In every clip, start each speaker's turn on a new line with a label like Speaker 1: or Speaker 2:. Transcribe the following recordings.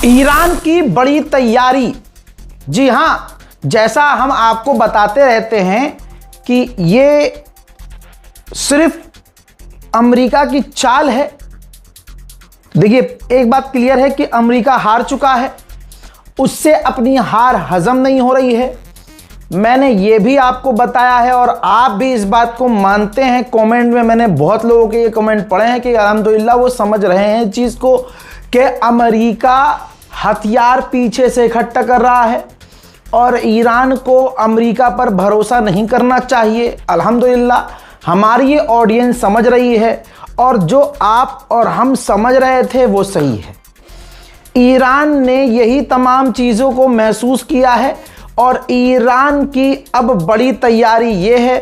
Speaker 1: Iran की बड़ी तैयारी। जी हां, जैसा हम आपको बताते रहते हैं कि ये सिर्फ अमेरिका की चाल है। देखिए, एक बात क्लियर है कि अमेरिका हार चुका है, उससे अपनी हार हजम नहीं हो रही है। मैंने ये भी आपको बताया है और आप भी इस बात को मानते हैं। कमेंट में मैंने बहुत लोगों के ये कमेंट पढ़े हैं कि अल्हम्दुलिल्लाह वो समझ रहे हैं चीज़ को कि अमेरिका हथियार पीछे से इकट्ठा कर रहा है और ईरान को अमेरिका पर भरोसा नहीं करना चाहिए। अल्हम्दुलिल्लाह हमारी ये ऑडियंस समझ रही है और जो आप और हम समझ रहे थे वो सही है। ईरान ने यही तमाम चीज़ों को महसूस किया है और ईरान की अब बड़ी तैयारी ये है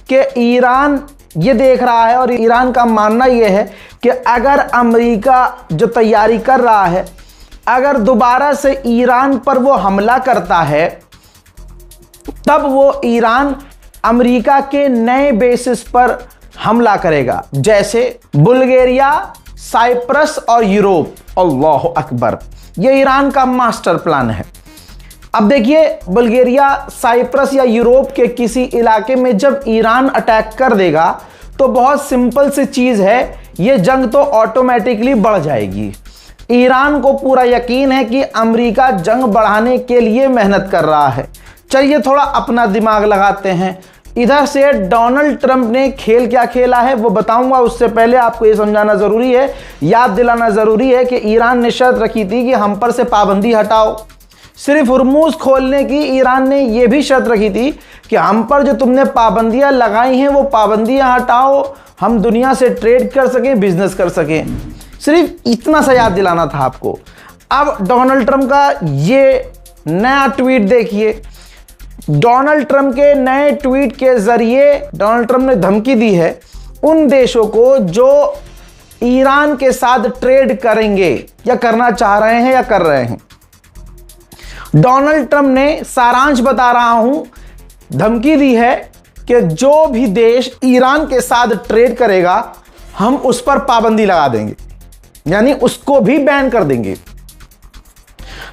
Speaker 1: कि ईरान ये देख रहा है और ईरान का मानना ये है कि अगर अमेरिका जो तैयारी कर रहा है, अगर दोबारा से ईरान पर वो हमला करता है, तब वो ईरान अमेरिका के नए बेसिस पर हमला करेगा, जैसे बुल्गारिया, साइप्रस और यूरोप। अल्लाह अकबर, ये ईरान का मास्टर प्लान है। अब देखिए, बुल्गारिया, साइप्रस या यूरोप के किसी इलाके में जब ईरान अटैक कर देगा तो बहुत सिंपल सी चीज़ है, ये जंग तो ऑटोमेटिकली बढ़ जाएगी। ईरान को पूरा यकीन है कि अमेरिका जंग बढ़ाने के लिए मेहनत कर रहा है। चलिए थोड़ा अपना दिमाग लगाते हैं। इधर से डोनाल्ड ट्रंप ने खेल क्या खेला है वो बताऊंगा, उससे पहले आपको ये समझाना ज़रूरी है, याद दिलाना ज़रूरी है कि ईरान ने शर्त रखी थी कि हम पर से पाबंदी हटाओ। सिर्फ हुर्मुज़ खोलने की ईरान ने यह भी शर्त रखी थी कि हम पर जो तुमने पाबंदियां लगाई हैं वो पाबंदियां हटाओ, हम दुनिया से ट्रेड कर सकें, बिजनेस कर सकें। सिर्फ इतना सा याद दिलाना था आपको। अब डोनाल्ड ट्रंप का ये नया ट्वीट देखिए। डोनाल्ड ट्रंप के नए ट्वीट के जरिए डोनाल्ड ट्रंप ने धमकी दी है उन देशों को जो ईरान के साथ ट्रेड करेंगे या करना चाह रहे हैं या कर रहे हैं। डोनाल्ड ट्रंप ने सारांश बता रहा हूं, धमकी दी है कि जो भी देश ईरान के साथ ट्रेड करेगा हम उस पर पाबंदी लगा देंगे, यानी उसको भी बैन कर देंगे।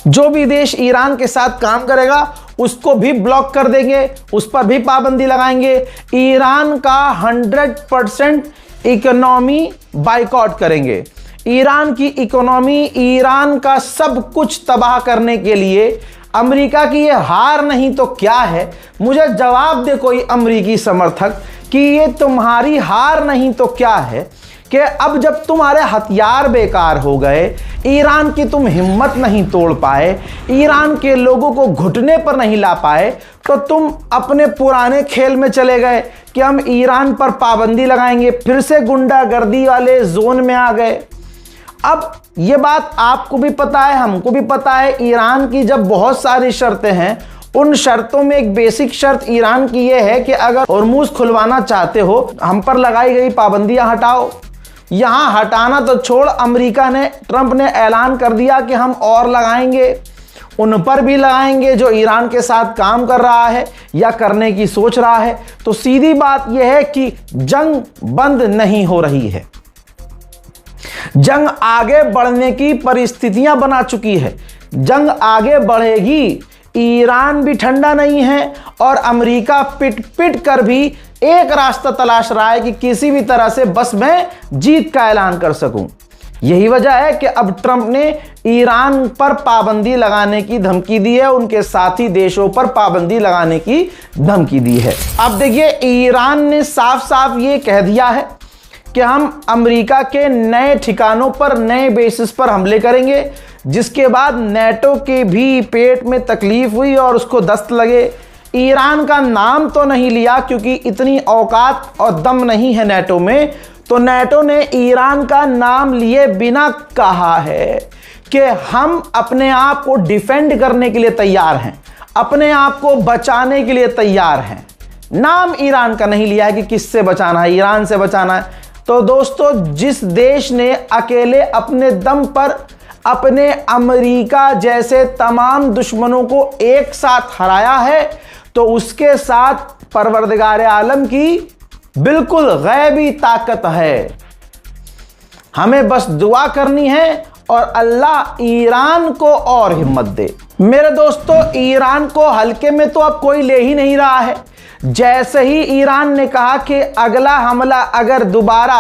Speaker 1: जो भी देश ईरान के साथ काम करेगा उसको भी ब्लॉक कर देंगे, उस पर भी पाबंदी लगाएंगे। ईरान का 100% इकोनॉमी बाइकआउट करेंगे। ईरान की इकोनॉमी, ईरान का सब कुछ तबाह करने के लिए अमेरिका की ये हार नहीं तो क्या है? मुझे जवाब दे कोई अमेरिकी समर्थक कि ये तुम्हारी हार नहीं तो क्या है कि अब जब तुम्हारे हथियार बेकार हो गए, ईरान की तुम हिम्मत नहीं तोड़ पाए, ईरान के लोगों को घुटने पर नहीं ला पाए, तो तुम अपने पुराने खेल में चले गए कि हम ईरान पर पाबंदी लगाएंगे, फिर से गुंडागर्दी वाले जोन में आ गए। अब ये बात आपको भी पता है, हमको भी पता है, ईरान की जब बहुत सारी शर्तें हैं, उन शर्तों में एक बेसिक शर्त ईरान की ये है कि अगर हुर्मुज़ खुलवाना चाहते हो, हम पर लगाई गई पाबंदियां हटाओ। यहां हटाना तो छोड़, अमेरिका ने, ट्रंप ने ऐलान कर दिया कि हम और लगाएंगे, उन पर भी लगाएंगे जो ईरान के साथ काम कर रहा है या करने की सोच रहा है। तो सीधी बात यह है कि जंग बंद नहीं हो रही है, जंग आगे बढ़ने की परिस्थितियां बना चुकी है, जंग आगे बढ़ेगी। ईरान भी ठंडा नहीं है और अमेरिका पिट पिट कर भी एक रास्ता तलाश रहा है कि किसी भी तरह से बस मैं जीत का ऐलान कर सकूं। यही वजह है कि अब ट्रंप ने ईरान पर पाबंदी लगाने की धमकी दी है, उनके साथी देशों पर पाबंदी लगाने की धमकी दी है। अब देखिए, ईरान ने साफ साफ ये कह दिया है कि हम अमेरिका के नए ठिकानों पर, नए बेसिस पर हमले करेंगे, जिसके बाद नेटो के भी पेट में तकलीफ हुई और उसको दस्त लगे। ईरान का नाम तो नहीं लिया क्योंकि इतनी औकात और दम नहीं है नेटो में, तो नेटो ने ईरान का नाम लिए बिना कहा है कि हम अपने आप को डिफेंड करने के लिए तैयार हैं, अपने आप को बचाने के लिए तैयार हैं। नाम ईरान का नहीं लिया है कि किससे बचाना है, ईरान से बचाना है। तो दोस्तों, जिस देश ने अकेले अपने दम पर अपने अमेरिका जैसे तमाम दुश्मनों को एक साथ हराया है, तो उसके साथ परवरदिगार आलम की बिल्कुल गैबी ताकत है। हमें बस दुआ करनी है और अल्लाह ईरान को और हिम्मत दे। मेरे दोस्तों, ईरान को हल्के में तो अब कोई ले ही नहीं रहा है। जैसे ही ईरान ने कहा कि अगला हमला अगर दोबारा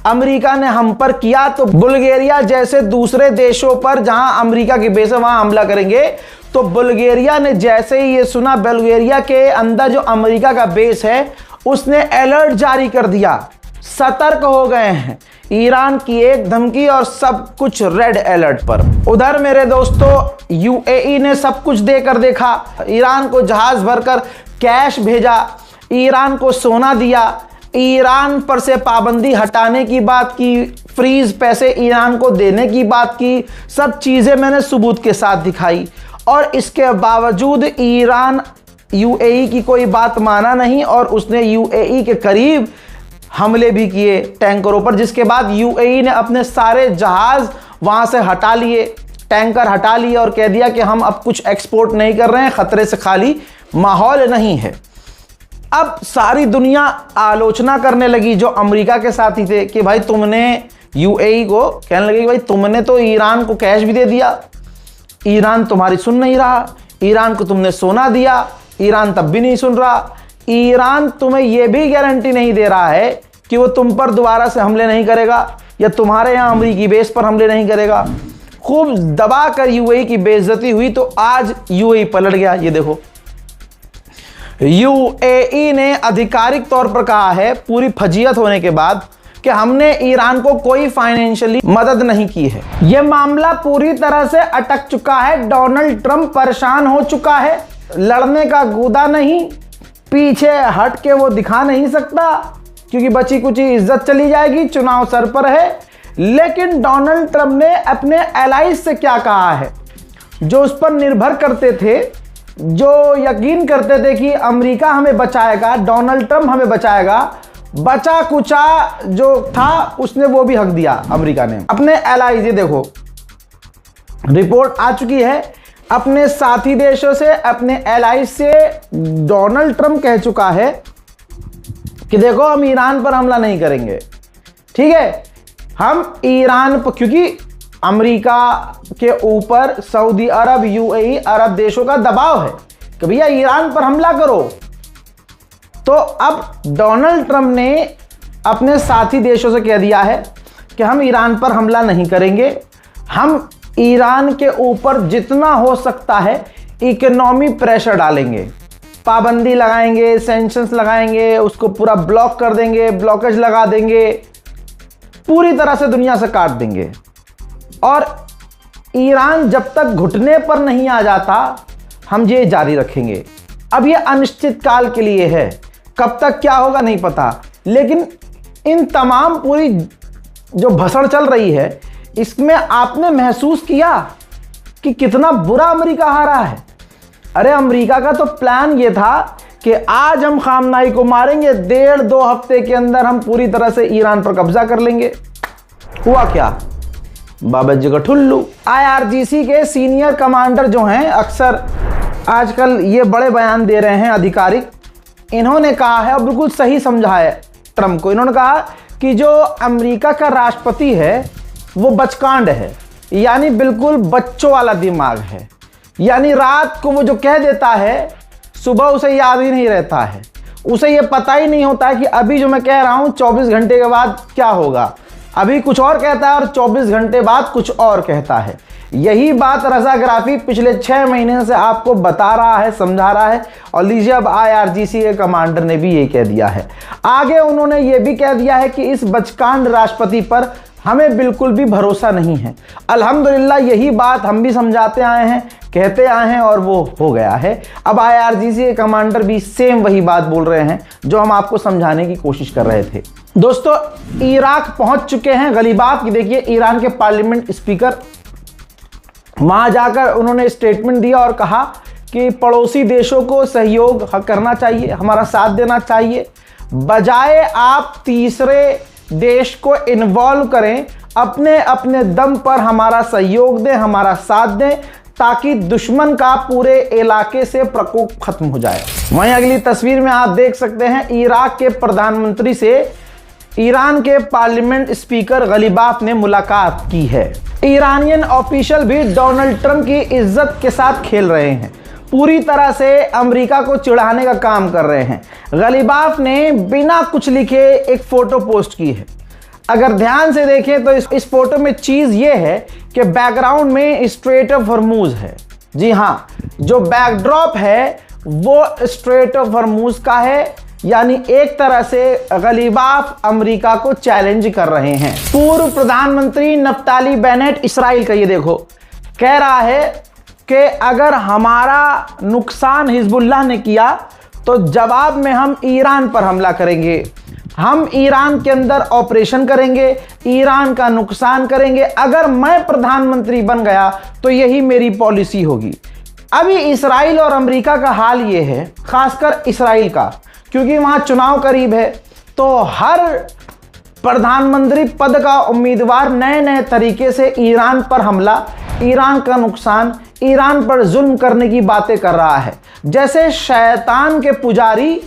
Speaker 1: अमेरिका ने हम पर किया तो बुल्गारिया जैसे दूसरे देशों पर जहां अमेरिका की बेस है वहां हमला करेंगे, तो बुल्गारिया ने जैसे ही ये सुना, बुल्गारिया के अंदर जो अमेरिका का बेस है उसने अलर्ट जारी कर दिया, सतर्क हो गए हैं। ईरान की एक धमकी और सब कुछ रेड अलर्ट पर। उधर मेरे दोस्तों यूएई ने सब कुछ देकर देखा, ईरान को जहाज भरकर कैश भेजा, ईरान को सोना दिया, ईरान पर से पाबंदी हटाने की बात की, फ्रीज पैसे ईरान को देने की बात की, सब चीजें मैंने सबूत के साथ दिखाई। और इसके बावजूद ईरान यूएई की कोई बात माना नहीं और उसने यूएई के करीब हमले भी किए टैंकरों पर, जिसके बाद यूएई ने अपने सारे जहाज वहां से हटा लिए, टैंकर हटा लिए और कह दिया कि हम अब कुछ एक्सपोर्ट नहीं कर रहे हैं, खतरे से खाली माहौल नहीं है। अब सारी दुनिया आलोचना करने लगी जो अमेरिका के साथी थे कि भाई तुमने यूएई को कहने लगे कि भाई तुमने तो ईरान को कैश भी दे दिया, ईरान तुम्हारी सुन नहीं रहा, ईरान को तुमने सोना दिया, ईरान तब भी नहीं सुन रहा, ईरान तुम्हें यह भी गारंटी नहीं दे रहा है कि वो तुम पर दोबारा से हमले नहीं करेगा या तुम्हारे यहां अमेरिकी बेस पर हमले नहीं करेगा। खूब दबा कर यूएई की बेइज्जती हुई तो आज यूएई पलट गया। ये देखो, यूएई ने आधिकारिक तौर पर कहा है पूरी फजीयत होने के बाद कि हमने ईरान को कोई फाइनेंशियली मदद नहीं की है। यह मामला पूरी तरह से अटक चुका है, डोनाल्ड ट्रंप परेशान हो चुका है, लड़ने का गूदा नहीं, पीछे हट के वो दिखा नहीं सकता क्योंकि बची कुछ इज्जत चली जाएगी, चुनाव सर पर है। लेकिन डोनाल्ड ट्रंप ने अपने एलाइज से क्या कहा है, जो उस पर निर्भर करते थे, जो यकीन करते थे कि अमेरिका हमें बचाएगा, डोनाल्ड ट्रंप हमें बचाएगा, बचा कुचा जो था उसने वो भी हक दिया अमेरिका ने अपने एलाइज। ये देखो, रिपोर्ट आ चुकी है अपने साथी देशों से, अपने एलाइज से डोनाल्ड ट्रंप कह चुका है कि देखो हम ईरान पर हमला नहीं करेंगे, ठीक है, हम ईरान पर, क्योंकि अमेरिका के ऊपर सऊदी अरब, यूएई, अरब देशों का दबाव है कि भैया ईरान पर हमला करो। तो अब डोनाल्ड ट्रंप ने अपने साथी देशों से कह दिया है कि हम ईरान पर हमला नहीं करेंगे, हम ईरान के ऊपर जितना हो सकता है इकोनॉमी प्रेशर डालेंगे, पाबंदी लगाएंगे, सैंक्शंस लगाएंगे, उसको पूरा ब्लॉक कर देंगे, ब्लॉकेज लगा देंगे, पूरी तरह से दुनिया से काट देंगे। और ईरान जब तक घुटने पर नहीं आ जाता हम ये जारी रखेंगे। अब ये अनिश्चित काल के लिए है, कब तक क्या होगा नहीं पता, लेकिन इन तमाम पूरी जो भसड़ चल रही है इसमें आपने महसूस किया कि कितना बुरा अमेरिका हारा है। अरे अमेरिका का तो प्लान ये था कि आज हम खामनाई को मारेंगे, 1.5-2 हफ्ते के अंदर हम पूरी तरह से ईरान पर कब्जा कर लेंगे। हुआ क्या? बाबा जी का ठुल्लू। आईआरजीसी के सीनियर कमांडर जो हैं, अक्सर आजकल ये बड़े बयान दे रहे हैं आधिकारिक, इन्होंने कहा है और बिल्कुल सही समझा है ट्रंप को। इन्होंने कहा कि जो अमेरिका का राष्ट्रपति है वो बचकांड है, यानी बिल्कुल बच्चों वाला दिमाग है, यानी रात को वो जो कह देता है सुबह उसे याद ही नहीं रहता है, उसे ये पता ही नहीं होता है कि अभी जो मैं कह रहा हूं 24 घंटे के बाद क्या होगा, अभी कुछ और कहता है और 24 घंटे बाद कुछ और कहता है। यही बात रजा ग्राफी पिछले 6 महीने से आपको बता रहा है, समझा रहा है। और लीजिए अब आईआरजीसी के कमांडर ने भी ये कह दिया है। आगे उन्होंने ये भी कह दिया है कि इस बचकांड राष्ट्रपति पर हमें बिल्कुल भी भरोसा नहीं है। अल्हम्दुलिल्लाह यही बात हम भी समझाते आए हैं, कहते आए हैं और वो हो गया है। अब आईआरजीसी के कमांडर भी सेम वही बात बोल रहे हैं जो हम आपको समझाने की कोशिश कर रहे थे। दोस्तों, इराक पहुंच चुके हैं गलीबात की। देखिए, ईरान के पार्लियामेंट स्पीकर वहां जाकर उन्होंने स्टेटमेंट दिया और कहा कि पड़ोसी देशों को सहयोग करना चाहिए, हमारा साथ देना चाहिए, बजाय आप तीसरे देश को इन्वॉल्व करें, अपने अपने दम पर हमारा सहयोग दें, हमारा साथ दें, ताकि दुश्मन का पूरे इलाके से प्रकोप खत्म हो जाए। वहीं अगली तस्वीर में आप देख सकते हैं इराक के प्रधानमंत्री से ईरान के पार्लियामेंट स्पीकर गलीबाफ ने मुलाकात की है। ईरानियन ऑफिशियल भी डोनाल्ड ट्रंप की इज्जत के साथ खेल रहे हैं, पूरी तरह से अमेरिका को चिढ़ाने का काम कर रहे हैं। गलीबाफ ने बिना कुछ लिखे एक फोटो पोस्ट की है। अगर ध्यान से देखें तो इस फोटो में चीज ये है कि बैकग्राउंड में स्ट्रेट ऑफ हॉर्मूज है। जी हाँ, जो बैकड्रॉप है वो स्ट्रेट ऑफ हॉर्मूज का है, यानी एक तरह से गलीबाफ अमेरिका को चैलेंज कर रहे हैं। पूर्व प्रधानमंत्री नफ्ताली बेनेट इस्राइल का ये देखो कह रहा है कि अगर हमारा नुकसान हिजबुल्लाह ने किया तो जवाब में हम ईरान पर हमला करेंगे, हम ईरान के अंदर ऑपरेशन करेंगे, ईरान का नुकसान करेंगे। अगर मैं प्रधानमंत्री बन गया तो यही मेरी पॉलिसी होगी। अभी इस्राइल और अमेरिका का हाल ये है, खासकर इस्राइल का, क्योंकि वहां चुनाव करीब है, तो हर प्रधानमंत्री पद का उम्मीदवार नए नए तरीके से ईरान पर हमला, ईरान का नुकसान, ईरान पर जुल्म करने की बातें कर रहा है। जैसे शैतान के पुजारी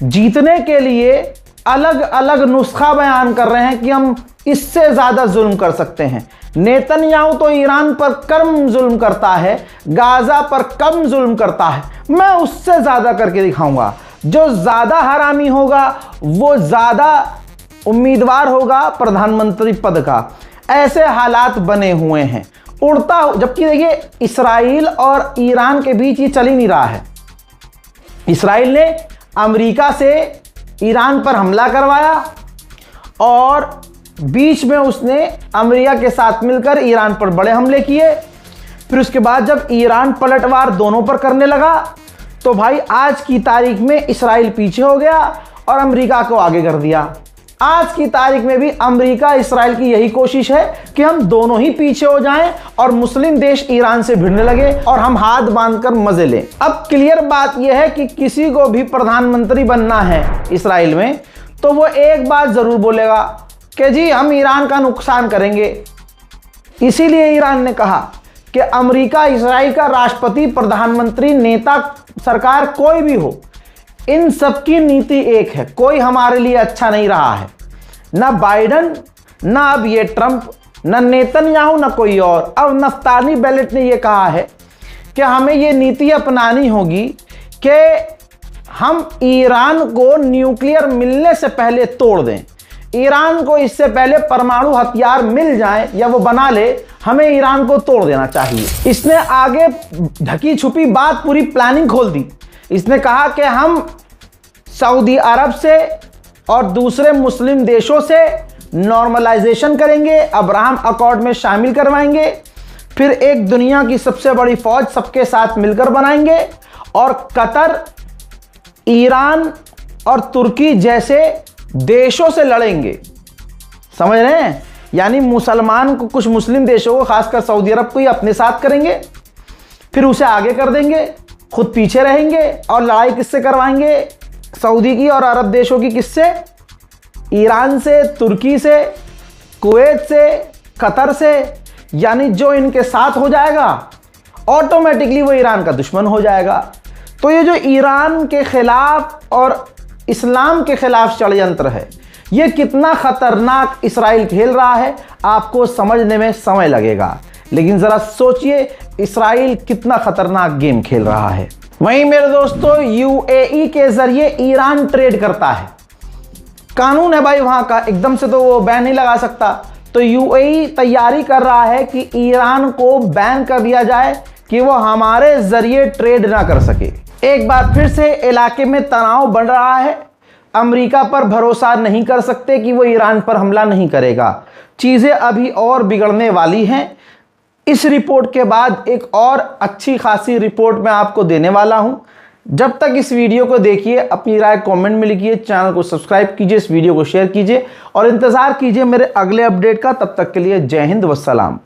Speaker 1: जीतने के लिए अलग अलग नुस्खा बयान कर रहे हैं कि हम इससे ज्यादा जुल्म कर सकते हैं। नेतन्याहू तो ईरान पर कम जुल्म करता है, गाजा पर कम जुल्म करता है, मैं उससे ज्यादा करके दिखाऊंगा। जो ज्यादा हरामी होगा वो ज्यादा उम्मीदवार होगा प्रधानमंत्री पद का। ऐसे हालात बने हुए हैं उड़ता, जबकि देखिए इस्राइल और ईरान के बीच ये चल ही नहीं रहा है। इस्राइल ने अमेरिका से ईरान पर हमला करवाया और बीच में उसने अमेरिका के साथ मिलकर ईरान पर बड़े हमले किए। फिर उसके बाद जब ईरान पलटवार दोनों पर करने लगा तो भाई आज की तारीख में इस्राइल पीछे हो गया और अमेरिका को आगे कर दिया। आज की तारीख में भी अमेरिका इस्राइल की यही कोशिश है कि हम दोनों ही पीछे हो जाएं और मुस्लिम देश ईरान से भिड़ने लगे और हम हाथ बांधकर मजे लें। अब क्लियर बात यह है कि किसी को भी प्रधानमंत्री बनना है इस्राइल में तो वो एक बात जरूर बोलेगा कि जी हम ईरान का नुकसान करेंगे। इसीलिए ईरान ने कहा कि अमेरिका इस्राइल का राष्ट्रपति, प्रधानमंत्री, नेता, सरकार कोई भी हो, इन सबकी नीति एक है। कोई हमारे लिए अच्छा नहीं रहा है, ना बाइडन, ना अब ये ट्रंप, ना नेतन्याहू, ना कोई और। अब नफ्ताली बेनेट ने ये कहा है कि हमें ये नीति अपनानी होगी कि हम ईरान को न्यूक्लियर मिलने से पहले तोड़ दें। ईरान को इससे पहले परमाणु हथियार मिल जाए या वो बना ले, हमें ईरान को तोड़ देना चाहिए। इसने आगे ढकी छुपी बात पूरी प्लानिंग खोल दी। इसने कहा कि हम सऊदी अरब से और दूसरे मुस्लिम देशों से नॉर्मलाइजेशन करेंगे, अब्राहम अकॉर्ड में शामिल करवाएंगे, फिर एक दुनिया की सबसे बड़ी फौज सबके साथ मिलकर बनाएंगे और कतर, ईरान और तुर्की जैसे देशों से लड़ेंगे। समझ रहे हैं? यानी मुसलमान को, कुछ मुस्लिम देशों को, खासकर सऊदी अरब को ही अपने साथ करेंगे, फिर उसे आगे कर देंगे, खुद पीछे रहेंगे और लड़ाई किससे करवाएंगे? सऊदी की और अरब देशों की। किससे? ईरान से, तुर्की से, कुवैत से, कतर से। यानी जो इनके साथ हो जाएगा ऑटोमेटिकली वो ईरान का दुश्मन हो जाएगा। तो ये जो ईरान के खिलाफ और इस्लाम के खिलाफ षड्यंत्र है, ये कितना खतरनाक इस्राइल खेल रहा है आपको समझने में समय लगेगा, लेकिन जरा सोचिए इस्राइल कितना खतरनाक गेम खेल रहा है। वहीं मेरे दोस्तों यूएई के जरिए ईरान ट्रेड करता है, कानून है भाई वहां का, एकदम से तो वो बैन नहीं लगा सकता। तो यूएई तैयारी कर रहा है कि ईरान को बैन कर दिया जाए कि वो हमारे जरिए ट्रेड ना कर सके। एक बार फिर से इलाके में तनाव बढ़ रहा है। अमेरिका पर भरोसा नहीं कर सकते कि वो ईरान पर हमला नहीं करेगा। चीजें अभी और बिगड़ने वाली हैं। इस रिपोर्ट के बाद एक और अच्छी खासी रिपोर्ट मैं आपको देने वाला हूं। जब तक इस वीडियो को देखिए, अपनी राय कमेंट में लिखिए, चैनल को सब्सक्राइब कीजिए, इस वीडियो को शेयर कीजिए और इंतजार कीजिए मेरे अगले अपडेट का। तब तक के लिए जय हिंद, वस्सलाम।